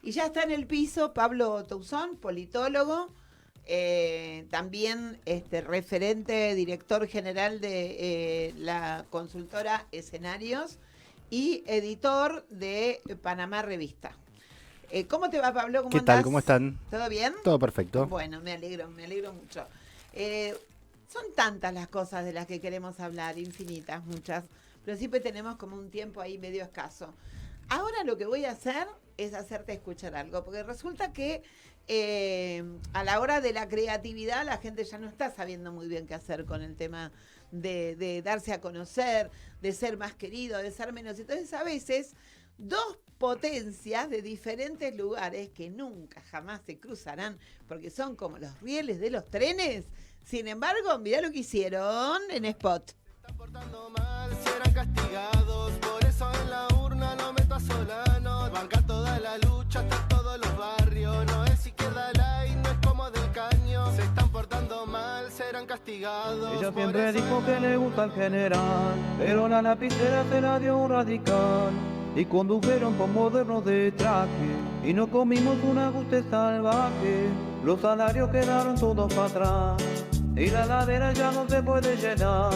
Y ya está en el piso Pablo Toussaint, politólogo, también referente, director general de la consultora Escenarios y editor de Panamá Revista. ¿Cómo te va, Pablo? ¿Cómo ¿Qué tal? andás? ¿Cómo están? ¿Todo bien? Todo perfecto. Bueno, me alegro mucho. Son tantas las cosas de las que queremos hablar, infinitas, muchas, pero siempre tenemos como un tiempo ahí medio escaso. Ahora lo que voy a hacer es hacerte escuchar algo, porque resulta que a la hora de la creatividad la gente ya no está sabiendo muy bien qué hacer con el tema de darse a conocer, de ser más querido, de ser menos. Entonces a veces dos potencias de diferentes lugares que nunca jamás se cruzarán porque son como los rieles de los trenes. Sin embargo, mirá lo que hicieron en Spot. Se están portando mal, serán castigados. Por eso en la urna no meto a Solano. Banca toda la lucha hasta todos los barrios. No es Izquierda Light, no es como del Caño. Se están portando mal, serán castigados. Ella siempre dijo que le gusta el general, pero la lapicera se la dio un radical. Y condujeron por modernos de traje, y no comimos un ajuste salvaje. Los salarios quedaron todos para atrás, y la ladera ya no se puede llenar.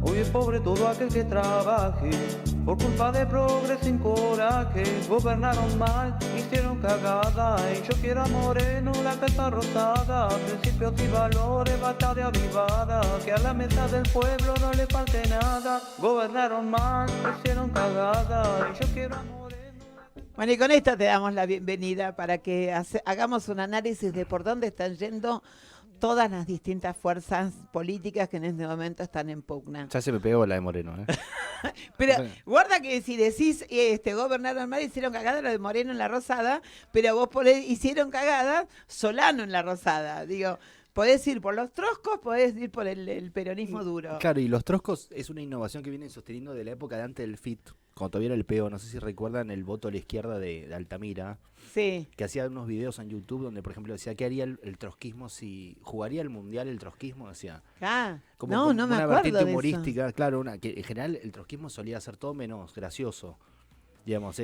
Hoy es pobre todo aquel que trabaje, por culpa de progreso sin coraje. Gobernaron mal, hicieron cagada, y yo quiero a Moreno la casa rosada. Principios y valores, batalla avivada, que a la mesa del pueblo no le falte nada. Gobernaron mal, hicieron cagada, y yo quiero a Moreno. Bueno, y con esto te damos la bienvenida para que hagamos un análisis de por dónde están yendo todas las distintas fuerzas políticas que en este momento están en pugna. Ya se me pegó la de Moreno, ¿eh? Pero guarda que si decís gobernaron mal, hicieron cagada lo de Moreno en la Rosada, pero vos hicieron cagada Solano en la Rosada. Digo, podés ir por los troscos, podés ir por el peronismo duro. Claro, y los troscos es una innovación que vienen sosteniendo de la época de antes del FIT, cuando todavía era el PO. No sé si recuerdan el voto a la izquierda de Altamira, Sí. que hacía unos videos en YouTube donde, por ejemplo, decía qué haría el trotskismo si jugaría el mundial el trotskismo, decía. Ah, Como no me una acuerdo vertiente de humorística, claro, que en general el trotskismo solía ser todo menos gracioso, digamos,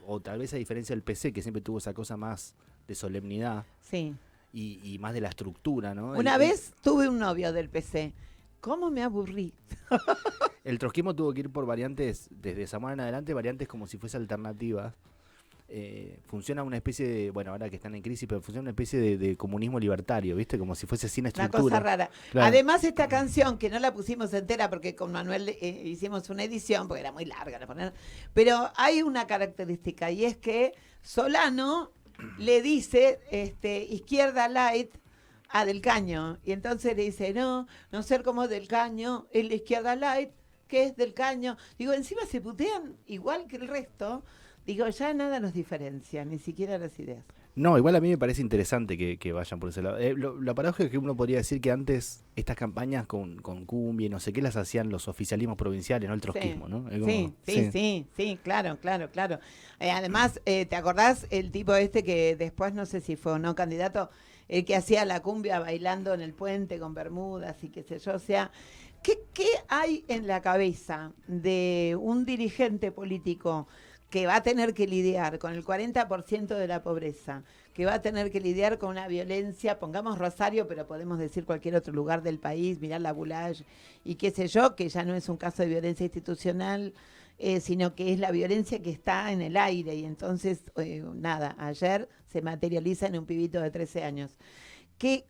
o tal vez a diferencia del PC, que siempre tuvo esa cosa más de solemnidad. eso. Sí. Y más de la estructura, ¿no? Una vez tuve un novio del PC. ¿Cómo me aburrí? El trotskismo tuvo que ir por variantes, desde Zamora en adelante, variantes como si fuese alternativas. Funciona una especie de, bueno, ahora que están en crisis, pero funciona una especie de comunismo libertario, ¿viste? Como si fuese sin Una estructura. cosa rara. Claro. Además, esta canción, que no la pusimos entera porque con Manuel hicimos una edición, porque era muy larga, pero hay una característica, y es que Solano le dice Izquierda Light a Del Caño, y entonces le dice, no ser como Del Caño, el Izquierda Light, que es Del Caño. Digo, encima se putean igual que el resto. Digo, ya nada nos diferencia, ni siquiera las ideas. No, igual a mí me parece interesante que vayan por ese lado. La paradoja es que uno podría decir que antes estas campañas con cumbia y no sé qué las hacían los oficialismos provinciales, no el trotskismo, Sí. ¿no? Es como- Sí, claro. Además, ¿te acordás el tipo que después no sé si fue o no candidato, el que hacía la cumbia bailando en el puente con bermudas y qué sé yo? O sea, ¿qué hay en la cabeza de un dirigente político que va a tener que lidiar con el 40% de la pobreza, que va a tener que lidiar con una violencia, pongamos Rosario, pero podemos decir cualquier otro lugar del país, mirar la Boulage y qué sé yo, que ya no es un caso de violencia institucional, sino que es la violencia que está en el aire? Y entonces, ayer se materializa en un pibito de 13 años. ¿Qué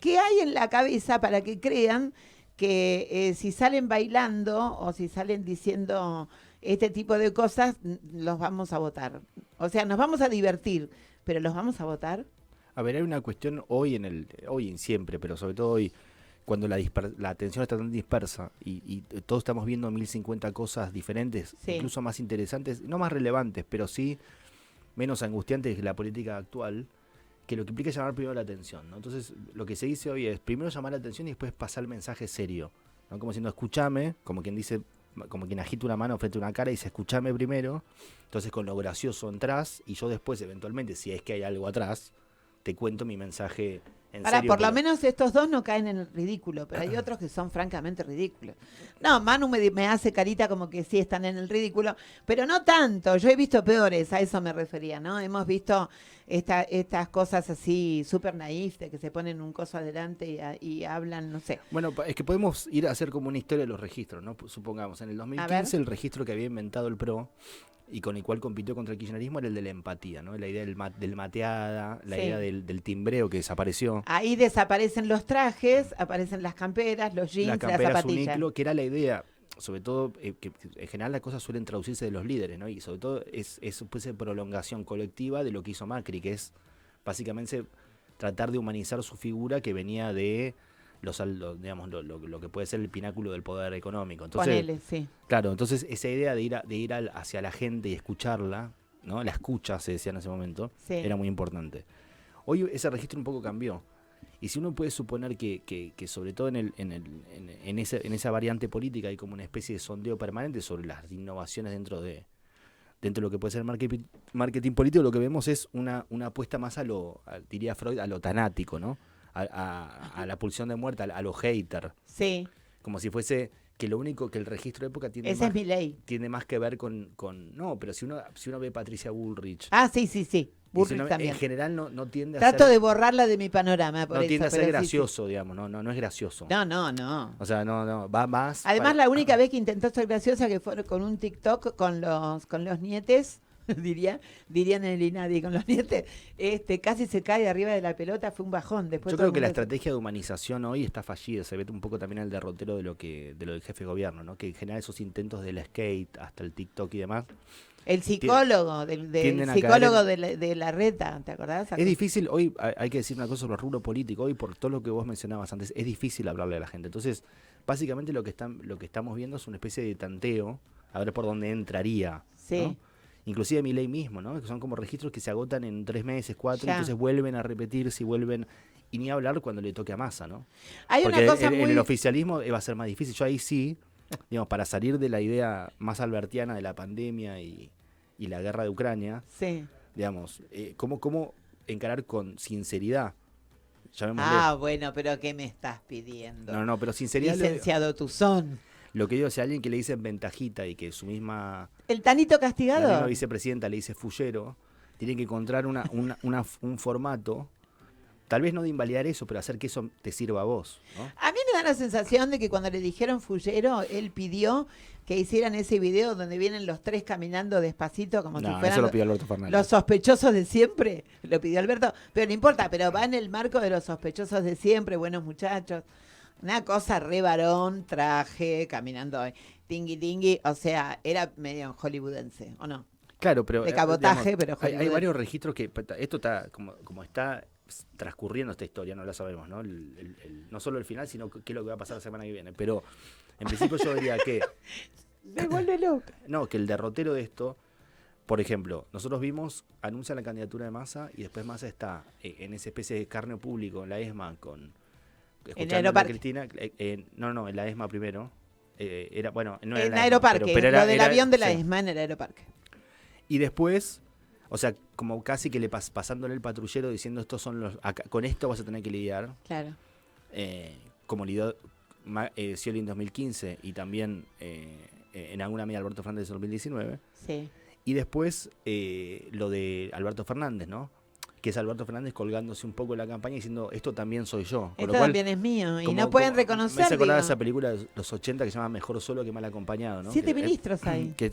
hay en la cabeza para que crean que si salen bailando o si salen diciendo este tipo de cosas, los vamos a votar? O sea, nos vamos a divertir, pero ¿los vamos a votar? A ver, hay una cuestión hoy en siempre, pero sobre todo hoy, cuando la atención está tan dispersa y todos estamos viendo 1050 cosas diferentes, Sí. incluso más interesantes, no más relevantes, pero sí menos angustiantes que la política actual, que lo que implica es llamar primero la atención, ¿no? Entonces, lo que se dice hoy es primero llamar la atención y después pasar el mensaje serio, ¿no? Como diciendo, escúchame, como quien dice, como quien agita una mano frente a una cara y dice, escúchame primero. Entonces, con lo gracioso entrás y yo después, eventualmente, si es que hay algo atrás, te cuento mi mensaje en Ahora, serio. por lo pero- menos estos dos no caen en el ridículo, pero hay otros que son francamente ridículos. No, Manu me hace carita como que sí están en el ridículo, pero no tanto. Yo he visto peores, a eso me refería, ¿no? Hemos visto estas cosas así súper naif, de que se ponen un coso adelante y hablan, no sé. Bueno, es que podemos ir a hacer como una historia de los registros, ¿no? Supongamos, en el 2015 el registro que había inventado el PRO y con el cual compitió contra el kirchnerismo era el de la empatía, ¿no? La idea del mateada, la Sí. idea del timbreo que desapareció. Ahí desaparecen los trajes, aparecen las camperas, los jeans, La las campera zapatillas. uniclo, que era la idea, sobre todo, que en general las cosas suelen traducirse de los líderes, ¿no? Y sobre todo es pues, prolongación colectiva de lo que hizo Macri, que es básicamente tratar de humanizar su figura que venía de digamos, lo que puede ser el pináculo del poder económico. Entonces, Ponele, sí. claro, entonces esa idea de ir hacia la gente y escucharla, ¿no? La escucha, se decía en ese momento, Sí. era muy importante. Hoy ese registro un poco cambió. Y si uno puede suponer que sobre todo en esa variante política hay como una especie de sondeo permanente sobre las innovaciones dentro de lo que puede ser marketing político, lo que vemos es una apuesta más diría Freud, a lo tanático, ¿no? A la pulsión de muerte, a lo hater. Sí, Como si fuese que lo único que el registro de época esa es mi ley. tiene más que ver con no, pero si uno ve Patricia Bullrich, Ah, sí, sí, sí. y si Bullrich uno- también. en general no tiende a Trato ser, de borrarla de mi panorama. Por no eso, tiende a ser pero sí, sí. gracioso, digamos, no es gracioso. No, no, no. O sea, no, va más. Además, para- la única vez que intentó ser graciosa que fue con un TikTok con los nietes, dirían en el INADI, con los nietes, casi se cae arriba de la pelota, fue un bajón. Después Yo todo creo el que la mundo- estrategia de humanización hoy está fallida, se ve un poco también el derrotero de lo del jefe de gobierno, ¿no? Que en general esos intentos del skate hasta el TikTok y demás. El psicólogo, tienden a psicólogo caer de la reta, ¿te acordás? Es difícil, hoy hay que decir una cosa sobre el rubro político, hoy por todo lo que vos mencionabas antes, es difícil hablarle a la gente. Entonces, básicamente lo que estamos viendo es una especie de tanteo, a ver por dónde entraría, Sí. ¿no? Inclusive Milei mismo, ¿no? Que son como registros que se agotan en 3 meses, 4, Ya. entonces vuelven a repetirse y vuelven, y ni hablar cuando le toque a Massa, ¿no? Hay Porque una cosa en muy... el oficialismo va a ser más difícil. Yo ahí sí, digamos, para salir de la idea más albertiana de la pandemia y la guerra de Ucrania, Sí. digamos, ¿cómo encarar con sinceridad? Llamémosle. Ah, bueno, pero ¿qué me estás pidiendo? No, pero sinceridad, Licenciado Tuzón. lo que digo, si a alguien que le dicen ventajita y que su misma, ¿El Tanito la castigado? misma vicepresidenta le dice fullero, tiene que encontrar un formato, tal vez no de invalidar eso, pero hacer que eso te sirva a vos, ¿no? A mí me da la sensación de que cuando le dijeron fullero, él pidió que hicieran ese video donde vienen los tres caminando despacito como si No, fueran eso lo pidió Alberto Fernández. los sospechosos de siempre. Lo pidió Alberto, pero no importa, pero va en el marco de los sospechosos de siempre, buenos muchachos. Una cosa re varón, traje, caminando tingui tingui, o sea, era medio hollywoodense, ¿o no? Claro, pero De cabotaje, pero hay hollywoodense. varios registros que esto está como está transcurriendo esta historia, no la sabemos, ¿no? No solo el final, sino qué es lo que va a pasar la semana que viene. Pero en principio yo diría que Me vuelve loca. no, que el derrotero de esto, por ejemplo, nosotros anuncian la candidatura de Massa y después Massa está en esa especie de carnio público en la ESMA escuchando a Aeroparque. Cristina, no, en la ESMA primero. Era, bueno, no era En la ESMA, Aeroparque, pero lo del avión de la sí. ESMA en el Aeroparque. Y después, o sea, como casi que pasándole el patrullero diciendo estos son con esto vas a tener que lidiar, Claro. como lidió Scioli en 2015 y también en alguna medida Alberto Fernández en 2019. Sí. Y después lo de Alberto Fernández, ¿no? Que es Alberto Fernández colgándose un poco de la campaña diciendo esto también soy yo. Con Esto lo cual, también es mío y como- no pueden como- reconocer. Me hace acordar de digo. esa película de los 80 que se llama Mejor solo que mal acompañado, ¿no? 7 Que- ministros hay. Que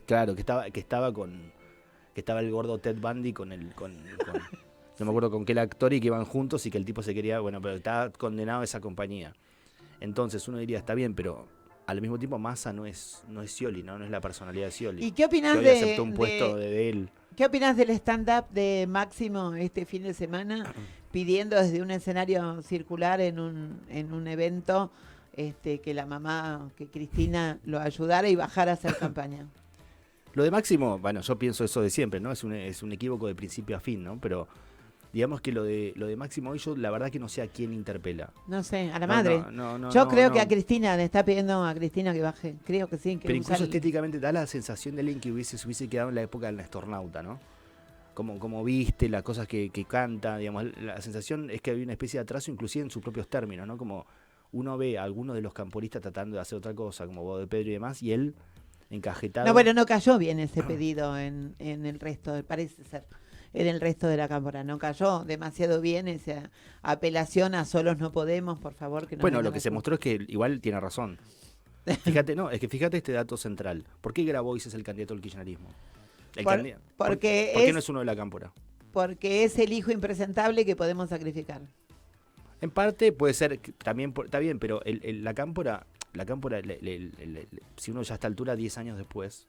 estaba el gordo Ted Bundy con no me acuerdo con qué actor y que iban juntos y que el tipo se quería, bueno, pero estaba condenado a esa compañía. Entonces uno diría, está bien, pero al mismo tiempo Massa no es Scioli, no es la personalidad de Scioli. ¿Y qué opinas Scioli de, aceptó un puesto de él. qué opinas del stand-up de Máximo este fin de semana pidiendo desde un escenario circular en un evento que la mamá, que Cristina lo ayudara y bajara a hacer campaña? Lo de Máximo, bueno, yo pienso eso de siempre, ¿no? Es un equívoco de principio a fin, ¿no? Pero digamos que lo de Máximo hoy yo la verdad que no sé a quién interpela. No sé, a la No, madre. no, Yo no, creo no. que a Cristina, le está pidiendo a Cristina que baje. Creo que sí. Que Pero incluso usar- estéticamente da la sensación de alguien que se hubiese quedado en la época del Nestornauta, ¿no? como viste, las cosas que canta, digamos, la sensación es que hay una especie de atraso inclusive en sus propios términos, ¿no? Como uno ve a algunos de los camporistas tratando de hacer otra cosa, como Bodo de Pedro y demás, y él encajetado. No, bueno, no cayó bien ese pedido en el resto, parece ser, en el resto de la Cámara. No cayó demasiado bien esa apelación a solos no podemos, por favor. Que no bueno, lo que se mostró es que igual tiene razón. Fíjate, no, es que fíjate este dato central. ¿Por qué Grabois es el candidato del kirchnerismo? ¿Por qué no es uno de la Cámpora? Porque es el hijo impresentable que podemos sacrificar. En parte puede ser, también está bien, pero la Cámpora, si uno ya a esta altura, 10 años después,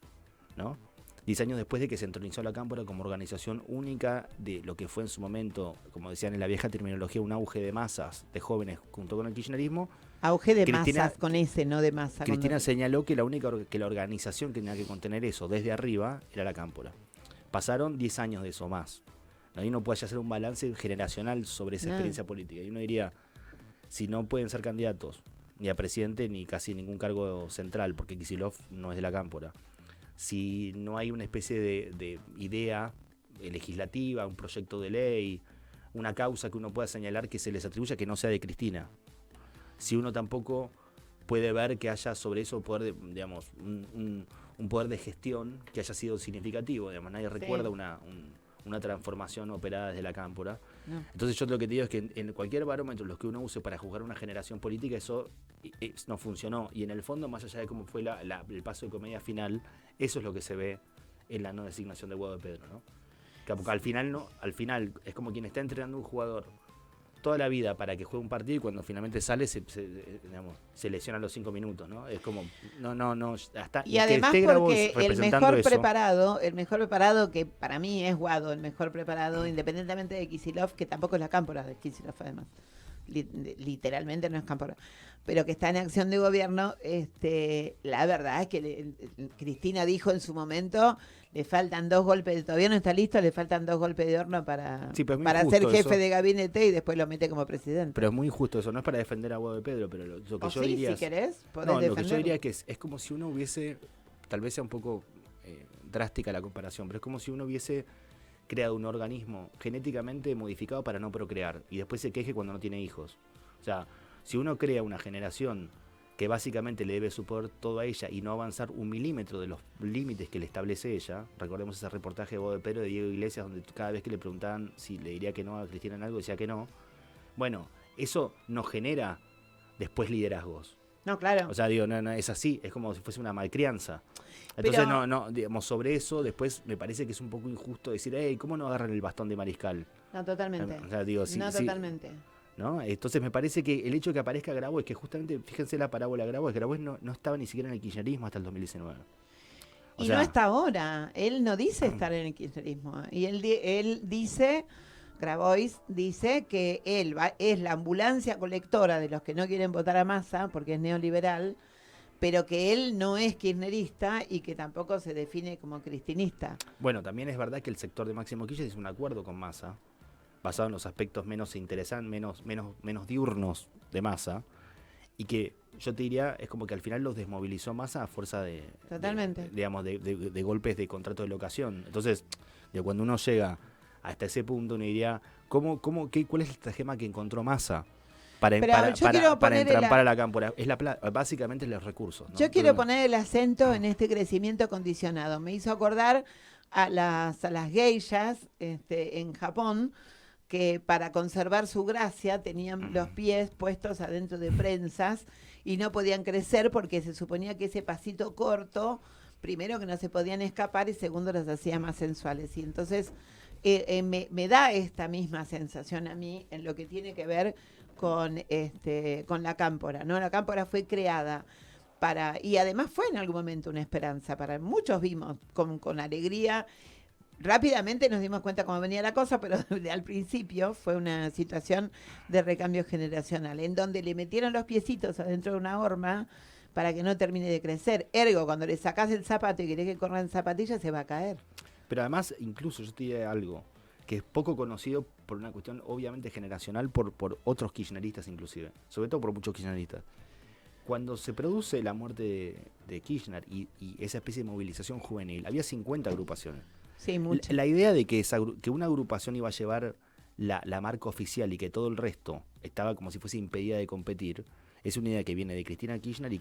¿no? 10 años después de que se entronizó la Cámpora como organización única de lo que fue en su momento, como decían en la vieja terminología, un auge de masas de jóvenes junto con el kirchnerismo. Auge de masas, con ese, no de masa. Cristina señaló que la organización que tenía que contener eso desde arriba era la Cámpora. Pasaron 10 años de eso más. Ahí uno puede hacer un balance generacional sobre esa experiencia política. Y uno diría, si no pueden ser candidatos ni a presidente ni casi ningún cargo central, porque Kicillof no es de la Cámpora, si no hay una especie de idea legislativa, un proyecto de ley, una causa que uno pueda señalar que se les atribuya que no sea de Cristina, si uno tampoco puede ver que haya sobre eso poder digamos, un poder de gestión que haya sido significativo, digamos, nadie recuerda una transformación operada desde la Cámpora. No. Entonces yo lo que te digo es que en cualquier barómetro los que uno use para juzgar una generación política, eso no funcionó. Y en el fondo, más allá de cómo fue el paso de comedia final, eso es lo que se ve en la no designación de Guado de Pedro, ¿no? Que al final es como quien está entrenando a un jugador toda la vida para que juegue un partido y cuando finalmente sale se lesiona a los 5 minutos, ¿no? Es como, no, hasta... Y además porque el mejor preparado que para mí es Guado, el mejor preparado, independientemente de Kicillof, que tampoco es la Cámpora de Kicillof además, literalmente no es Cámpora, pero que está en acción de gobierno, la verdad es que Cristina dijo en su momento, le faltan 2 golpes, todavía no está listo, le faltan 2 golpes de horno para ser jefe de gabinete y después lo mete como presidente. Pero es muy injusto eso, no es para defender a Guado de Pedro, pero lo que yo diría... si querés, podés defenderlo. Lo que yo diría que es como si uno hubiese, tal vez sea un poco drástica la comparación, pero es como si uno hubiese creado un organismo genéticamente modificado para no procrear y después se queje cuando no tiene hijos. O sea, si uno crea una generación que básicamente le debe su poder todo a ella y no avanzar 1 milímetro de los límites que le establece ella, recordemos ese reportaje de Guado de Pedro de Diego Iglesias donde cada vez que le preguntaban si le diría que no a Cristina en algo, decía que no. Bueno, eso no genera después liderazgos. No, claro. O sea, digo, no, es así, es como si fuese una malcrianza. Entonces, digamos, sobre eso, después me parece que es un poco injusto decir, ¿cómo no agarran el bastón de mariscal? No, totalmente. O sea, digo, totalmente. ¿No? Entonces me parece que el hecho de que aparezca Grabois, que justamente, fíjense la parábola de Grabois no estaba ni siquiera en el kirchnerismo hasta el 2019. No está ahora, él no dice estar en el kirchnerismo. Y él dice... Grabois dice que él es la ambulancia colectora de los que no quieren votar a Massa porque es neoliberal, pero que él no es kirchnerista y que tampoco se define como cristinista. Bueno, también es verdad que el sector de Máximo Kirchner hizo un acuerdo con Massa, basado en los aspectos menos interesantes, menos diurnos de Massa, y que yo te diría, es como que al final los desmovilizó Massa a fuerza de golpes de contrato de locación. Entonces, cuando uno llega hasta ese punto uno diría, ¿cuál es el estratagema que encontró Massa para entrampar a la Cámpora? Es básicamente los recursos, ¿no? Yo quiero poner el acento en este crecimiento condicionado. Me hizo acordar a las geishas en Japón, que para conservar su gracia tenían los pies puestos adentro de prensas y no podían crecer porque se suponía que ese pasito corto, primero que no se podían escapar y segundo los hacía más sensuales. Y entonces... me da esta misma sensación a mí en lo que tiene que ver con la Cámpora, ¿no? La Cámpora fue creada y además fue en algún momento una esperanza para muchos, vimos con alegría. Rápidamente nos dimos cuenta cómo venía la cosa, pero al principio fue una situación de recambio generacional, en donde le metieron los piecitos adentro de una horma para que no termine de crecer. Ergo, cuando le sacás el zapato y querés que corra en zapatillas, se va a caer. Pero además, incluso yo te diría algo que es poco conocido por una cuestión obviamente generacional por otros kirchneristas inclusive, sobre todo por muchos kirchneristas. Cuando se produce la muerte de Kirchner y esa especie de movilización juvenil, había 50 agrupaciones. Sí, mucho. La idea de que, que una agrupación iba a llevar la marca oficial y que todo el resto estaba como si fuese impedida de competir, es una idea que viene de Cristina Kirchner y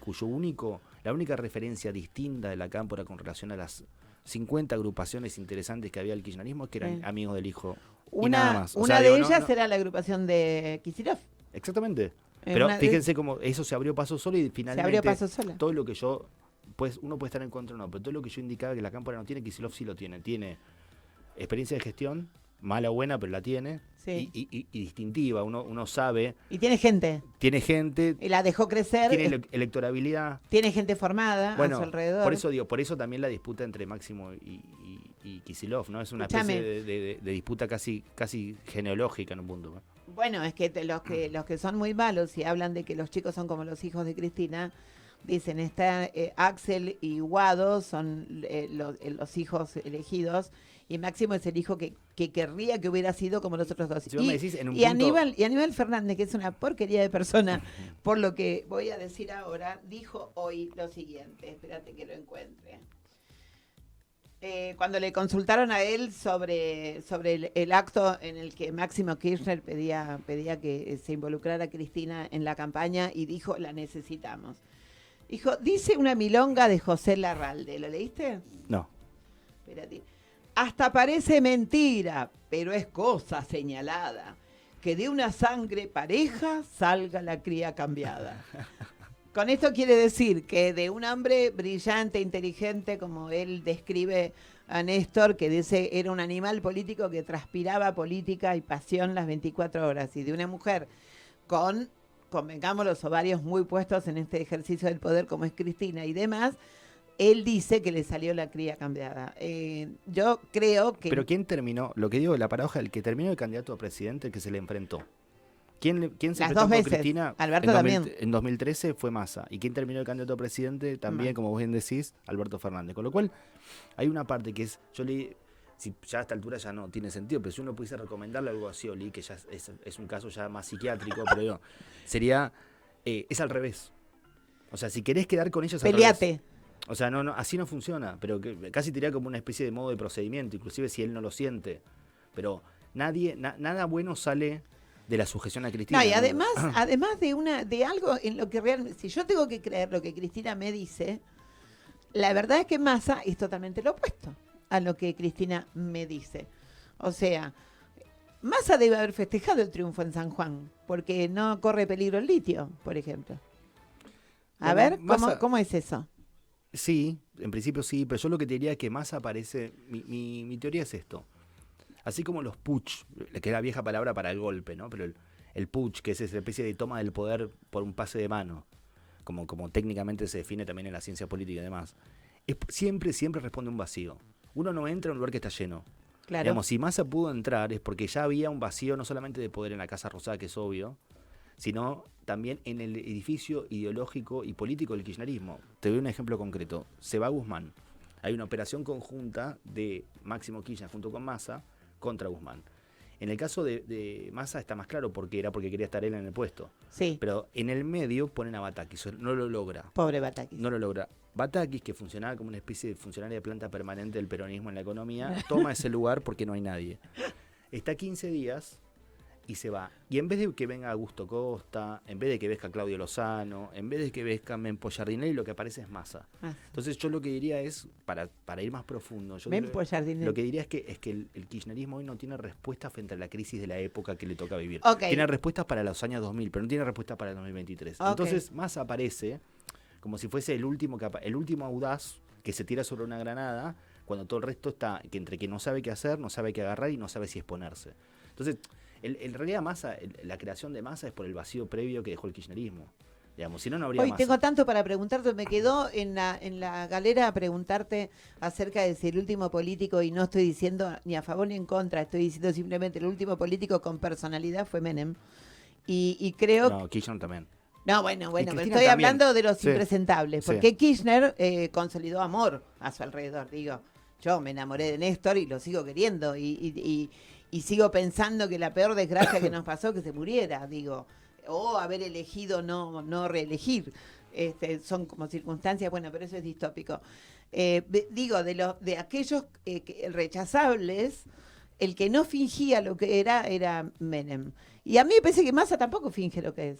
la única referencia distinta de la cámpora con relación a las 50 agrupaciones interesantes que había del kirchnerismo es que eran amigos del hijo y nada más. O sea, de digo, ellas era la agrupación de Kicillof. Exactamente. Pero fíjense cómo eso se abrió paso solo y finalmente se abrió paso sola. Todo lo que yo, pues uno puede estar en contra o no, pero todo lo que yo indicaba que la cámpora no tiene, Kicillof sí lo tiene. Tiene experiencia de gestión, mala o buena, pero la tiene. Sí. Y distintiva, uno sabe. Y tiene gente. Tiene gente. Y la dejó crecer. Tiene electorabilidad. Tiene gente formada a su alrededor. Por eso también la disputa entre Máximo y Kicillof, ¿no? Es una especie de disputa casi genealógica en un punto, ¿no? Bueno, es que los que son muy malos y hablan de que los chicos son como los hijos de Cristina, dicen, Axel y Guado son los hijos elegidos, y Máximo es el hijo que querría que hubiera sido como los otros dos. Si vos me decís en un y punto... Aníbal Fernández, que es una porquería de persona, por lo que voy a decir ahora, dijo hoy lo siguiente, espérate que lo encuentre. Cuando le consultaron a él sobre el acto en el que Máximo Kirchner pedía que se involucrara Cristina en la campaña, y dijo, la necesitamos. Dijo, dice una milonga de José Larralde, ¿lo leíste? No. Espérate. Hasta parece mentira, pero es cosa señalada, que de una sangre pareja salga la cría cambiada. Con esto quiere decir que de un hombre brillante, inteligente, como él describe a Néstor, que dice era un animal político que transpiraba política y pasión las 24 horas, y de una mujer convengamos, los ovarios muy puestos en este ejercicio del poder, como es Cristina y demás, él dice que le salió la cría cambiada. Yo creo que... Pero ¿quién terminó? Lo que digo, la paradoja, el que terminó el candidato a presidente, el que se le enfrentó. ¿Quién se Las enfrentó dos con veces. Cristina? Alberto también. En 2013 fue Massa. ¿Y quién terminó el candidato a presidente? También, como vos bien decís, Alberto Fernández. Con lo cual, hay una parte que es... Si ya a esta altura ya no tiene sentido, pero si uno pudiese recomendarle algo a Scioli, que ya es un caso ya más psiquiátrico, pero digo, sería... es al revés. O sea, si querés quedar con ellos al Peleate. revés. O sea, no, así no funciona, pero casi diría como una especie de modo de procedimiento, inclusive si él no lo siente. Pero nada bueno sale de la sujeción a Cristina. No, y además de algo en lo que realmente, si yo tengo que creer lo que Cristina me dice, la verdad es que Massa es totalmente lo opuesto a lo que Cristina me dice. O sea, Massa debe haber festejado el triunfo en San Juan, porque no corre peligro el litio, por ejemplo. A ver, ¿cómo es eso? Sí, en principio sí, pero yo lo que te diría es que Massa parece... Mi teoría es esto. Así como los putsch, que es la vieja palabra para el golpe, ¿no? Pero el putsch, que es esa especie de toma del poder por un pase de mano, como técnicamente se define también en la ciencia política y demás, siempre responde a un vacío. Uno no entra a un lugar que está lleno. Claro. Digamos, si Massa pudo entrar es porque ya había un vacío no solamente de poder en la Casa Rosada, que es obvio, sino también en el edificio ideológico y político del kirchnerismo. Te doy un ejemplo concreto. Se va Guzmán. Hay una operación conjunta de Máximo Kirchner junto con Massa contra Guzmán. En el caso de Massa está más claro porque quería estar él en el puesto. Sí. Pero en el medio ponen a Batakis. No lo logra. Pobre Batakis. No lo logra. Batakis, que funcionaba como una especie de funcionaria de planta permanente del peronismo en la economía, toma ese lugar porque no hay nadie. Está 15 días... y se va. Y en vez de que venga Augusto Costa, en vez de que venga Claudio Lozano, en vez de que venga Mempo Giardinelli, lo que aparece es Massa. Entonces yo lo que diría es, para ir más profundo, lo que diría es que el kirchnerismo hoy no tiene respuesta frente a la crisis de la época que le toca vivir. Okay. Tiene respuestas para los años 2000, pero no tiene respuesta para el 2023. Okay. Entonces Massa aparece como si fuese el último audaz que se tira sobre una granada, cuando todo el resto está entre que no sabe qué hacer, no sabe qué agarrar y no sabe si exponerse. Entonces... En realidad la creación de Massa es por el vacío previo que dejó el kirchnerismo. Digamos, si no, no habría Hoy Massa. tengo tanto para preguntarte, me quedó en la galera preguntarte acerca de si el último político, y no estoy diciendo ni a favor ni en contra, estoy diciendo simplemente el último político con personalidad fue Menem. Y creo... No, Kirchner también. No, bueno, pero estoy también. hablando de los Sí. impresentables, porque Kirchner consolidó amor a su alrededor. Digo, yo me enamoré de Néstor y lo sigo queriendo, y sigo pensando que la peor desgracia que nos pasó que se muriera, digo, o haber elegido no reelegir. Son como circunstancias, bueno, pero eso es distópico. digo, de aquellos rechazables, el que no fingía lo que era Menem. Y a mí me parece que Massa tampoco finge lo que es.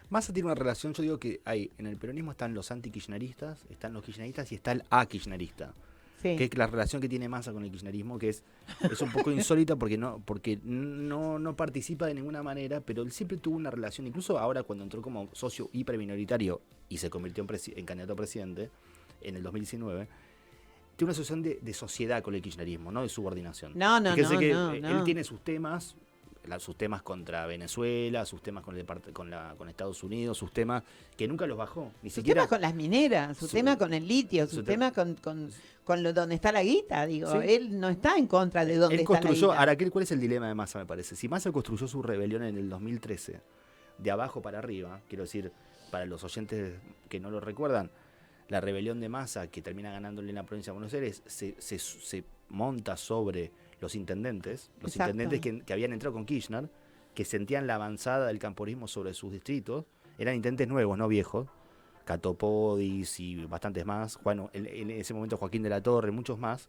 Massa tiene una relación, yo digo que hay, en el peronismo están los anti-kirchneristas, están los kirchneristas y está el a-kirchnerista. Sí. Que es la relación que tiene Massa con el kirchnerismo, que es un poco insólita porque no participa de ninguna manera, pero él siempre tuvo una relación, incluso ahora cuando entró como socio hiperminoritario y se convirtió en candidato a presidente en el 2019, tiene una asociación de sociedad con el kirchnerismo, no de subordinación. No. Él tiene sus temas, sus temas contra Venezuela, sus temas con Estados Unidos, sus temas que nunca los bajó, ni Su siquiera tema con las mineras, su tema con el litio, su tema con donde está la guita, digo. Sí. Él no está en contra de dónde está la guita. Ahora, ¿cuál es el dilema de Massa, me parece? Si Massa construyó su rebelión en el 2013, de abajo para arriba, quiero decir, para los oyentes que no lo recuerdan, la rebelión de Massa, que termina ganándole en la provincia de Buenos Aires, se monta sobre los intendentes que habían entrado con Kirchner, que sentían la avanzada del camporismo sobre sus distritos, eran intendentes nuevos, no viejos, Cato Podis y bastantes más, en ese momento Joaquín de la Torre, muchos más,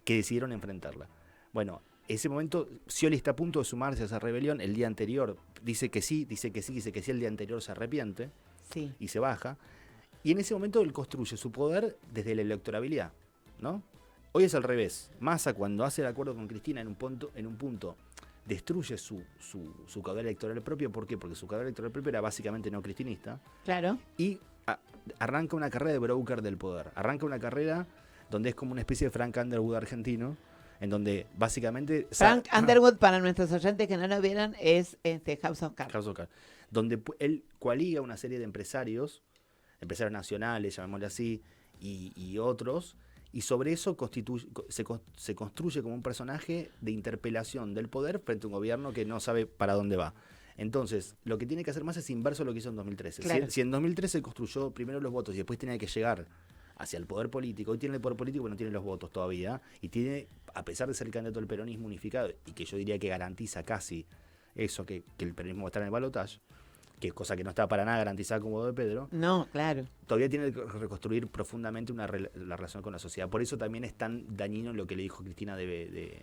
que decidieron enfrentarla. Bueno, en ese momento Scioli está a punto de sumarse a esa rebelión, el día anterior dice que sí, el día anterior se arrepiente y se baja, y en ese momento él construye su poder desde la electorabilidad, ¿no? Hoy es al revés. Massa, cuando hace el acuerdo con Cristina en un punto destruye su caudal electoral propio. ¿Por qué? Porque su caudal electoral propio era básicamente no cristinista. Claro. Y arranca una carrera de broker del poder. Arranca una carrera donde es como una especie de Frank Underwood argentino, en donde básicamente... Frank Underwood, para nuestros oyentes que no lo vieran, es House of Cards. Donde él coaliga una serie de empresarios nacionales, llamémosle así, y otros, y sobre eso se construye como un personaje de interpelación del poder frente a un gobierno que no sabe para dónde va. Entonces, lo que tiene que hacer más es inverso a lo que hizo en 2013. Claro. Si en 2013 construyó primero los votos y después tenía que llegar hacia el poder político, hoy tiene el poder político pero no tiene los votos todavía, y tiene, a pesar de ser el candidato del peronismo unificado, y que yo diría que garantiza casi eso, que el peronismo va a estar en el balotaje, que es cosa que no está para nada garantizada como de Pedro. No, claro. Todavía tiene que reconstruir profundamente la relación con la sociedad. Por eso también es tan dañino lo que le dijo Cristina de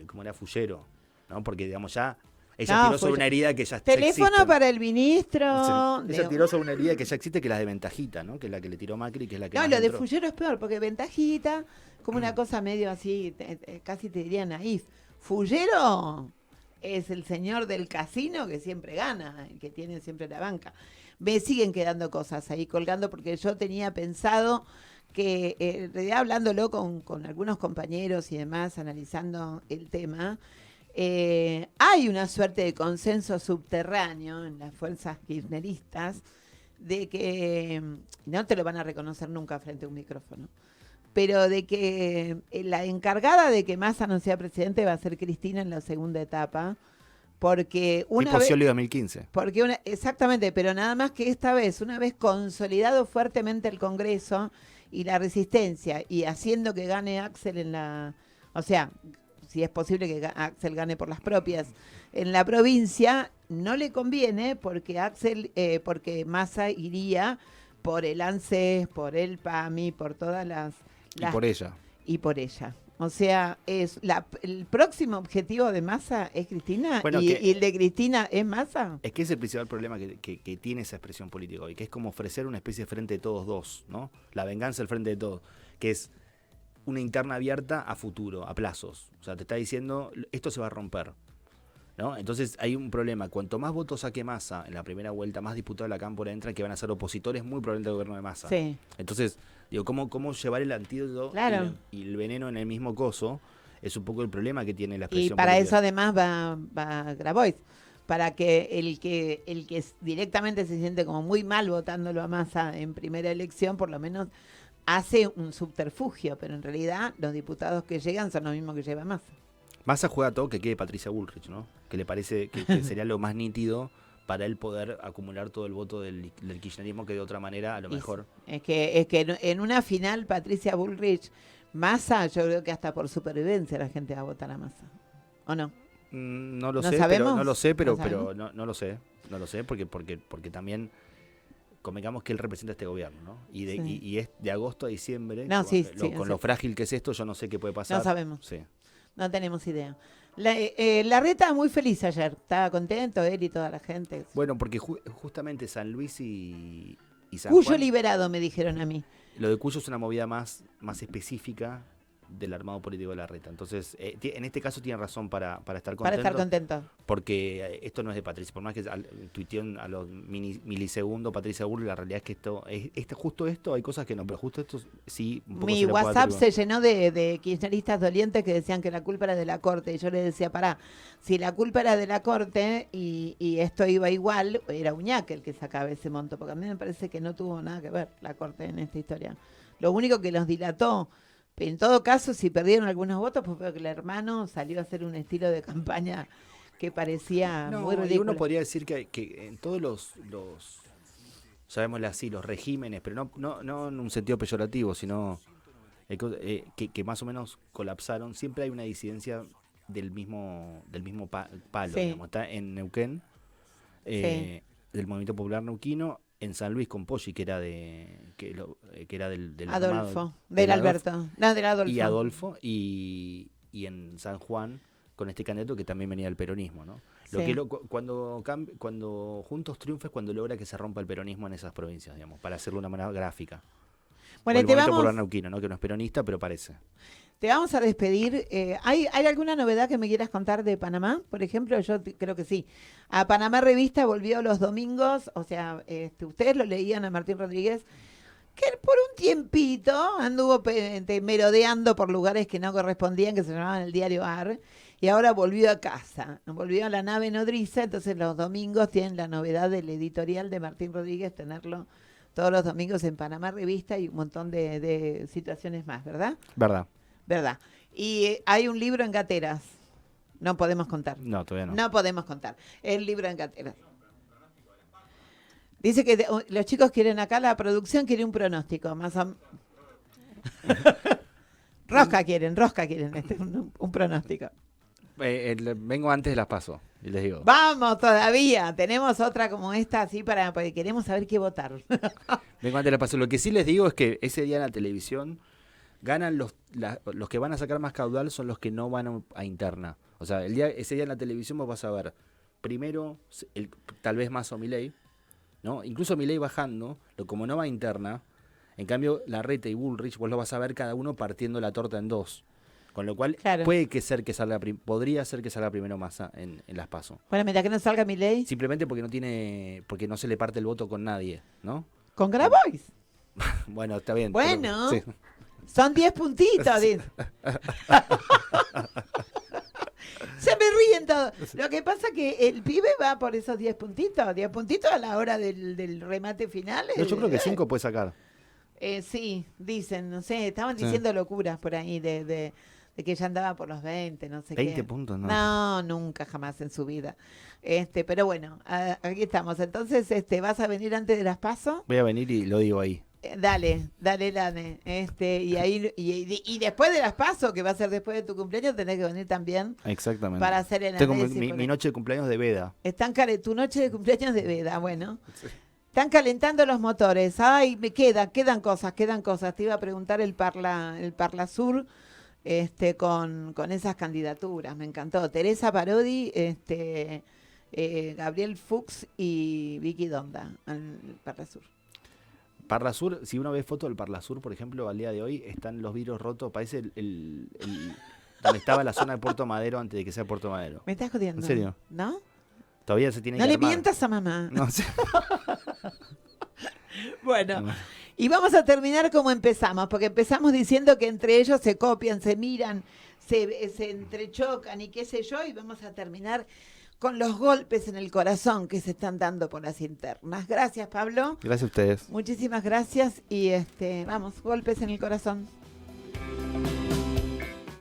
cómo era Fullero, ¿no? Porque, digamos, ya ella tiró sobre una herida que ya teléfono existe. para el ministro. Ella tiró sobre una herida que ya existe, que es la de Ventajita, ¿no? Que es la que le tiró Macri, que es la que No, más lo de entró. Fullero es peor, porque Ventajita, como una cosa medio así, casi te diría naif. Fullero es el señor del casino que siempre gana, el que tiene siempre la banca. Me siguen quedando cosas ahí colgando porque yo tenía pensado que, en realidad hablándolo con algunos compañeros y demás, analizando el tema, hay una suerte de consenso subterráneo en las fuerzas kirchneristas de que, no te lo van a reconocer nunca frente a un micrófono, pero de que la encargada de que Massa no sea presidente va a ser Cristina en la segunda etapa, porque una vez... Scioli 2015. Exactamente, pero nada más que esta vez, una vez consolidado fuertemente el Congreso y la resistencia, y haciendo que gane Axel en la... O sea, si es posible que Axel gane por las propias en la provincia, no le conviene porque Massa iría por el ANSES, por el PAMI, por todas las... Y por ella. Y por ella. O sea, el próximo objetivo de Massa es Cristina, Bueno, y el de Cristina es Massa. Es que es el principal problema que tiene esa expresión política hoy, que es como ofrecer una especie de frente de todos dos, ¿no? La venganza del frente de todos, que es una interna abierta a futuro, a plazos. O sea, te está diciendo, esto se va a romper, ¿no? Entonces hay un problema. Cuanto más votos saque Massa en la primera vuelta, más diputados de la Cámpora entran que van a ser opositores muy probablemente al gobierno de Massa. Sí. Entonces, digo, ¿cómo llevar el antídoto Claro. y el veneno en el mismo coso? Es un poco el problema que tiene la Y expresión para política. eso además va Grabois, para que el que directamente se siente como muy mal votándolo a Massa en primera elección, por lo menos hace un subterfugio, pero en realidad los diputados que llegan son los mismos que lleva Massa. Massa juega todo que quede Patricia Bullrich, ¿no? Que le parece que sería lo más nítido para él poder acumular todo el voto del kirchnerismo, que de otra manera a lo mejor... Es que en una final Patricia Bullrich, Massa, yo creo que hasta por supervivencia la gente va a votar a Massa. ¿O no? No lo ¿No sé, sabemos? pero no lo sé, ¿No sabemos? no lo sé porque también convengamos que él representa este gobierno, ¿no? Y Sí. y es de agosto a diciembre, No, sí, con sí. lo frágil que es esto, yo no sé qué puede pasar. No sabemos. Sí. No tenemos idea. Larreta muy feliz ayer, estaba contento él y toda la gente. Bueno, porque justamente San Luis y San Cuyo Juan, liberado, me dijeron a mí. lo de Cuyo es una movida más específica del armado político de Larreta. Entonces, en este caso tiene razón para estar contento. Para estar contento. Porque esto no es de Patricia, por más que tuiteó a los milisegundos Patricia Bullrich, la realidad es que justo esto, hay cosas que no, pero justo esto sí. Un poco Mi se le puede WhatsApp atribuir. se llenó de kirchneristas dolientes que decían que la culpa era de la Corte. Y yo le decía, pará, si la culpa era de la Corte y esto iba igual, era Uñac el que sacaba ese monto. Porque a mí me parece que no tuvo nada que ver la Corte en esta historia. Lo único que los dilató. En todo caso, si perdieron algunos votos, pues fue que el hermano salió a hacer un estilo de campaña que parecía muy Y ridículo. uno podría decir que en todos los llamémosle así, los regímenes, pero no en un sentido peyorativo, sino que más o menos colapsaron, siempre hay una disidencia del mismo palo. Sí. Digamos. Está en Neuquén, Sí. del Movimiento Popular Neuquino, en San Luis con Poggi, que era del Adolfo, armado, del Alberto. No, del Adolfo. y Adolfo, y en San Juan con este candidato que también venía del peronismo, ¿no? Sí. Cuando Juntos triunfa es cuando logra que se rompa el peronismo en esas provincias, digamos, para hacerlo de una manera gráfica. Bueno, O el te Movimiento Popular vamos, Neuquino, ¿no? Que no es peronista, pero parece. te vamos a despedir. ¿Hay alguna novedad que me quieras contar de Panamá? Por ejemplo, yo creo que sí. A Panamá Revista volvió los domingos, o sea, ustedes lo leían a Martín Rodríguez, que él por un tiempito anduvo merodeando por lugares que no correspondían, que se llamaban el diario AR, y ahora volvió a casa, volvió a la nave nodriza, entonces los domingos tienen la novedad del editorial de Martín Rodríguez, tenerlo todos los domingos en Panamá Revista y un montón de situaciones más, ¿verdad? ¿Verdad? ¿Verdad? Y hay un libro en Gateras, no podemos contar. No, todavía no. No podemos contar. El libro en Gateras. Dice que los chicos quieren acá, la producción quiere un pronóstico, más o Rosca quieren, un pronóstico. Vengo antes de las PASO, y les digo. Vamos todavía, tenemos otra como esta así porque queremos saber qué votar. Vengo antes de las PASO. Lo que sí les digo es que ese día en la televisión ganan los que van a sacar más caudal son los que no van a interna. O sea, ese día en la televisión vos vas a ver primero, tal vez más o Milei, ¿no? Incluso Milei bajando, como no va a interna, en cambio Larreta y Bullrich vos lo vas a ver cada uno partiendo la torta en dos. Con lo cual Claro. podría ser que salga primero Massa en las PASO. Bueno, mira que no salga mi ley. Simplemente porque no se le parte el voto con nadie, ¿no? Con Grabois. Bueno, está bien. Bueno. Sí. Son 10 puntitos. Se me ríen todos. Lo que pasa es que el pibe va por esos 10 puntitos. 10 puntitos a la hora del remate final. No, yo creo que 5 puede sacar. Sí, dicen, no sé, estaban Sí. diciendo locuras por ahí de que ya andaba por los 20, no sé 20 qué. puntos, ¿no? No, nunca, jamás en su vida. Pero bueno, aquí estamos. Entonces, ¿vas a venir antes de las PASO? Voy a venir y lo digo ahí. Dale. Y ahí y después de las PASO, que va a ser después de tu cumpleaños, tenés que venir también Exactamente. para hacer el Tengo análisis. mi noche de cumpleaños de Veda. Tu noche de cumpleaños de Veda, bueno. Están calentando los motores. Ay, quedan cosas. Te iba a preguntar el Parla Sur, con esas candidaturas. Me encantó. Teresa Parodi, Gabriel Fuchs y Vicky Donda, al Parla Sur. Parla Sur, si uno ve fotos del Parla Sur, por ejemplo, al día de hoy, están los vidrios rotos. Parece donde estaba la zona de Puerto Madero antes de que sea Puerto Madero. ¿Me estás jodiendo? ¿En serio? ¿No? Todavía se tiene No que le armar. mientas a mamá. No sé. Bueno, y vamos a terminar como empezamos, porque empezamos diciendo que entre ellos se copian, se miran, se entrechocan y qué sé yo, y vamos a terminar con los golpes en el corazón que se están dando por las internas. Gracias, Pablo. Gracias a ustedes. Muchísimas gracias y vamos, golpes en el corazón.